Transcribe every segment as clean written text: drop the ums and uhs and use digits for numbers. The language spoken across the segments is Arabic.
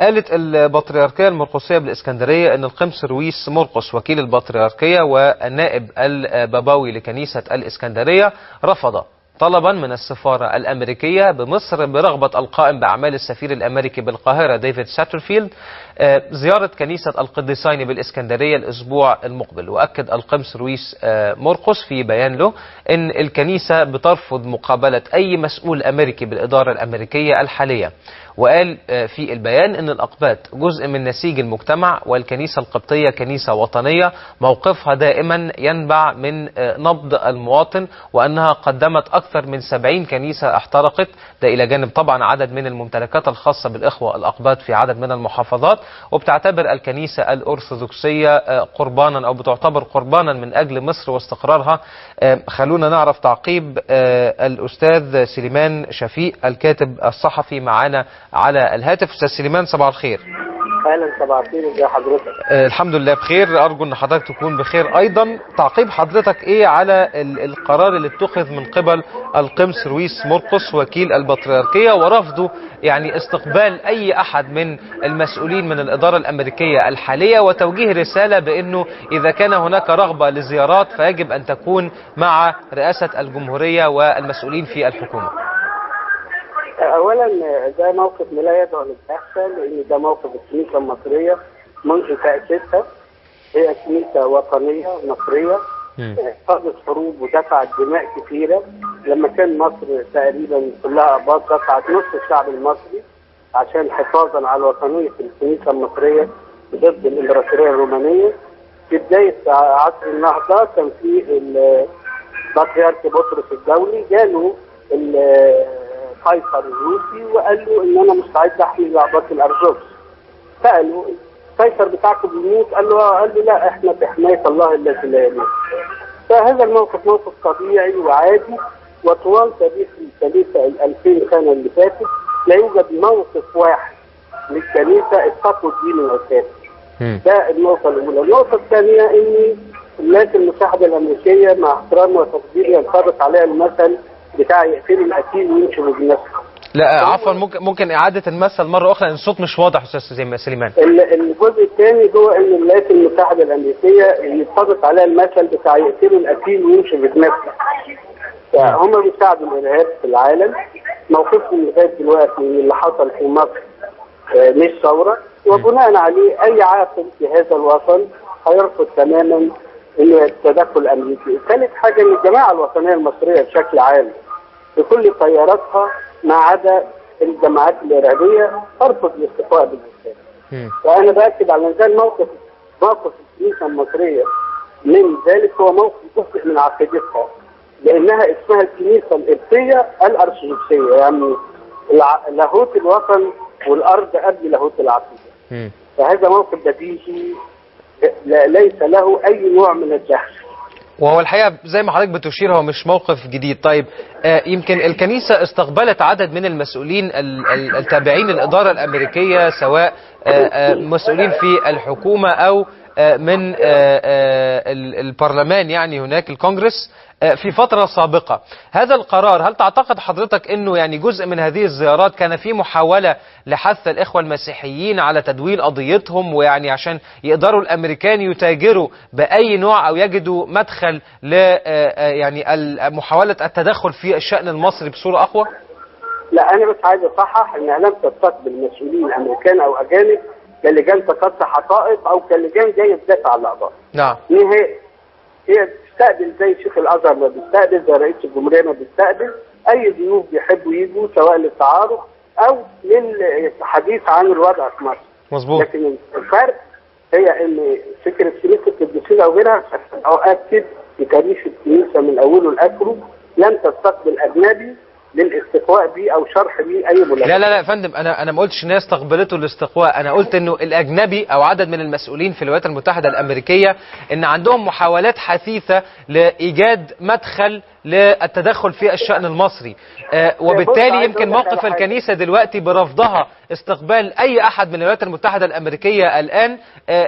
قالت البطريركية المرقسية بالإسكندرية أن القمص رويس مرقس وكيل البطريركية والنائب البابوي لكنيسة الإسكندرية رفض طلبا من السفارة الأمريكية بمصر برغبة القائم بأعمال السفير الأمريكي بالقاهرة ديفيد ساترفيلد زيارة كنيسة القديسين بالإسكندرية الأسبوع المقبل. وأكد القمص رويس مرقس في بيان له أن الكنيسة بترفض مقابلة أي مسؤول أمريكي بالإدارة الأمريكية الحالية. وقال في البيان أن الأقباط جزء من نسيج المجتمع، والكنيسة القبطية كنيسة وطنية موقفها دائما ينبع من نبض المواطن، وأنها قدمت أكثر من 70 كنيسة احترقت، ده إلى جانب طبعا عدد من الممتلكات الخاصة بالإخوة الأقباط في عدد من المحافظات. وبتعتبر الكنيسة الأرثوذكسية قربانا أو بتعتبر قربانا من أجل مصر واستقرارها. خلونا نعرف تعقيب الأستاذ سليمان شفيق الكاتب الصحفي معنا على الهاتف. أستاذ سليمان صباح الخير. اهلا صباح الخير، ازي حضرتك؟ الحمد لله بخير، ارجو ان حضرتك تكون بخير ايضا. تعقيب حضرتك ايه على القرار اللي اتخذ من قبل القمص رويس مرقس وكيل البطريركية ورفضه يعني استقبال اي احد من المسؤولين من الادارة الامريكية الحالية، وتوجيه رسالة بانه اذا كان هناك رغبة لزيارات فيجب ان تكون مع رئاسة الجمهورية والمسؤولين في الحكومة؟ اولا ده موقف لا يدعو للتأخر، لان ده موقف الكنيسه المصريه منذ تاسيسها. هي كنيسه وطنيه مصريه خاضت حروب ودفعت دماء كثيره. لما كان مصر تقريبا كلها اباط دفعت نص الشعب المصري عشان حفاظا على وطنيه الكنيسه المصريه ضد الامبراطوريه الرومانيه. في بدايه عصر النهضه كان في البطريرك بطرس الدولي جاله قيصر الروسي وقال له ان انا مستعد احمي لعبات الارثوذكس. ساله قيصر بتاعكم بيموت؟ قال له لا، احنا بحمايه الله الذي لا يموت. فهذا الموقف موقف طبيعي وعادي، وطوال تاريخ الكنيسه ال 2000 سنه اللي فاتت لا يوجد موقف واحد للكنيسه اسقطوا الدين من اساسه. ده النقطه الاولى. النقطه الثانيه ان الولايات المتحده الامريكيه مع احترامي وتقديري ينطبق عليها المثل بتاع يقتلوا القتيل وينشروا بالنسل. لا عفوا، ممكن إعادة المثل مرة أخرى لأن الصوت مش واضح أستاذ سليمان. الجزء الثاني هو أن الولايات المتحدة الأمريكية ينطبق عليها المثل بتاع يقتلوا القتيل وينشروا بالنسل. فهم بيساعدوا الإرهاب في العالم. موقفهم لغاية دلوقتي من اللي حصل في مصر مش ثورة، وبناء عليه أي عاقل في هذا الوطن هيرفض تماما انه التدخل الامريكي. ثالث حاجه ان الجماعه الوطنيه المصريه بشكل عام بكل تياراتها ما عدا الجماعات الارهابيه ترفض الاستقواء بالاسلام. فانا باكد على ان ده موقف الكنيسه المصريه من ذلك هو موقف جزء من عقيدتها، لانها اسمها الكنيسه القبطيه الارثوذكسيه، يعني لاهوت الوطن والارض قبل لاهوت العقيده. فهذا موقف بديهي ليس له أي نوع من الجهل. وهو الحقيقة زي ما حضرتك بتشير هو مش موقف جديد. طيب يمكن الكنيسة استقبلت عدد من المسؤولين التابعين للإدارة الأمريكية، سواء مسؤولين في الحكومة أو من البرلمان، يعني هناك الكونغرس في فترة سابقة. هذا القرار هل تعتقد حضرتك أنه يعني جزء من هذه الزيارات كان في محاولة لحث الإخوة المسيحيين على تدويل قضيتهم، ويعني عشان يقدروا الأمريكان يتاجروا بأي نوع أو يجدوا مدخل ل يعني محاولة التدخل في الشأن المصري بصورة أقوى؟ لا، أنا بس عايز أصحح أنها لم تستقبل مسؤولين أمريكان أو أجانب كلجان تقصي حقائق أو كلجان جاي تدافع عن الأعضاء. نعم. هي بتستقبل زي شيخ الازهر ما بيستقبل، زي رئيس الجمهوريه ما بيستقبل اي ضيوف بيحبوا يجوا، سواء للتعارف او للحديث عن الوضع في مصر. مظبوط. لكن الفرق هي ان فكره كنيسه القديسين او غيرها اؤكد بتاريخ الكنيسه من اوله لاخره لم تستقبل اجنبي للاستقواء بيه او شرح بيه اي ملاحظه. لا يا فندم، انا ما قلتش ان هي استقبلته الاستقواء، انا قلت انه الاجنبي او عدد من المسؤولين في الولايات المتحده الامريكيه ان عندهم محاولات حثيثه لايجاد مدخل للتدخل في الشأن المصري، وبالتالي يمكن موقف الكنيسة دلوقتي برفضها استقبال أي أحد من الولايات المتحدة الأمريكية الآن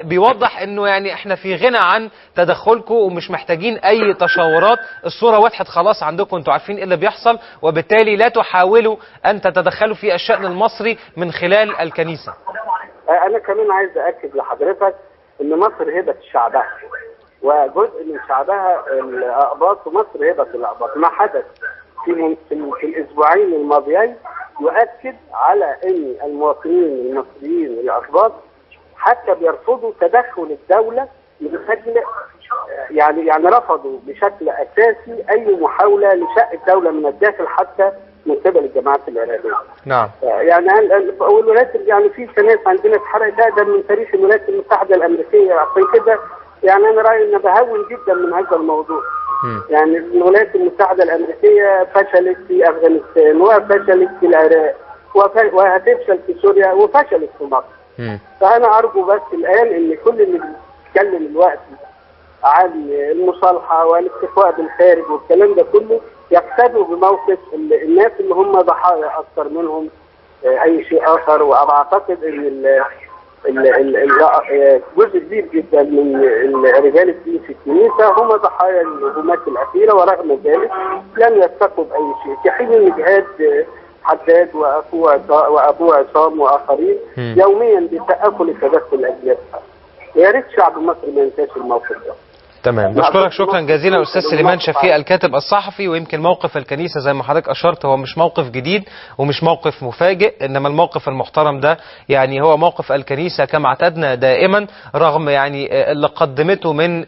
بيوضح أنه يعني إحنا في غنى عن تدخلكم ومش محتاجين أي تشاورات. الصورة وضحت خلاص عندكم، أنتوا عارفين إيه اللي بيحصل، وبالتالي لا تحاولوا أن تتدخلوا في الشأن المصري من خلال الكنيسة. انا كمان عايز اكد لحضرتك ان مصر هبه شعبها، وجزء من شعبها الاقباط، ومصر هبه الاقباط. ما حدث في الاسبوعين الماضيين يؤكد على ان المواطنين المصريين الاقباط حتى بيرفضوا تدخل الدوله بشكل يعني رفضوا بشكل اساسي اي محاوله لشق الدوله من الداخل حتى من قبل الجماعات الارهابيه. نعم. يعني الولايات، يعني في كنائس عندنا اتحرقت اقدم من تاريخ الولايات المتحده الامريكيه، عشان كده يعني انا رايي ان بهون جدا من هذا الموضوع. يعني الولايات المتحده الامريكيه فشلت في افغانستان، وفشلت في العراق، وهتفشل في سوريا، وفشلت في مصر. فانا ارجو بس الان ان كل اللي بيتكلم الوقت عن المصالحه والاكتفاء بالخارج والكلام ده كله يقتدوا بموقف الناس اللي هم ضحايا اكثر منهم اي شيء اخر. واعتقد ان جزء كبير جدا من رجال الدين في الكنيسه هم ضحايا الهجمات الاخيره، ورغم ذلك لم يستقوا باي شيء، في حين ان جهاد حداد وابوه عصام واخرين يوميا بيسقفوا لتدخل الاجيال. يا ريت شعب مصر ما ينساش الموقف ده. تمام. بشكرك شكرا جزيلا استاذ سليمان شفيق الكاتب الصحفي. ويمكن موقف الكنيسه زي ما حضرتك اشرت هو مش موقف جديد ومش موقف مفاجئ، انما الموقف المحترم ده يعني هو موقف الكنيسه كما اعتدنا دائما، رغم يعني اللي قدمته من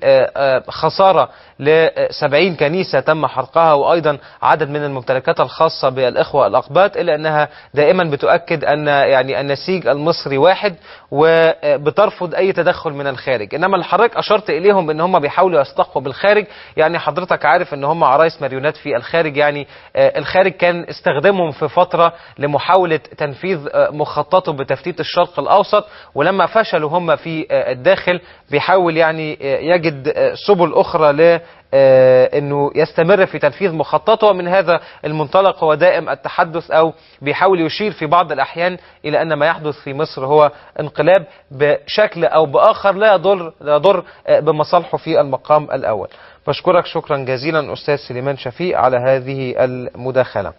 خساره ل70 كنيسه تم حرقها، وايضا عدد من الممتلكات الخاصه بالاخوه الاقباط، الا انها دائما بتؤكد ان يعني النسيج المصري واحد وبترفض اي تدخل من الخارج. انما اللي حضرتك اشرت اليهم ان هم بيحاولوا يستقوا بالخارج، يعني حضرتك عارف ان هم عرايس ماريونات في الخارج. يعني الخارج كان استخدمهم في فترة لمحاولة تنفيذ مخططه بتفتيت الشرق الاوسط، ولما فشلوا هم في الداخل بيحاول يعني يجد سبل اخرى ل انه يستمر في تنفيذ مخططه. من هذا المنطلق هو دائم التحدث او بيحاول يشير في بعض الاحيان الى ان ما يحدث في مصر هو انقلاب بشكل او باخر لا يضر بمصالحه في المقام الاول. بشكرك شكرا جزيلا استاذ سليمان شفيق على هذه المداخلة.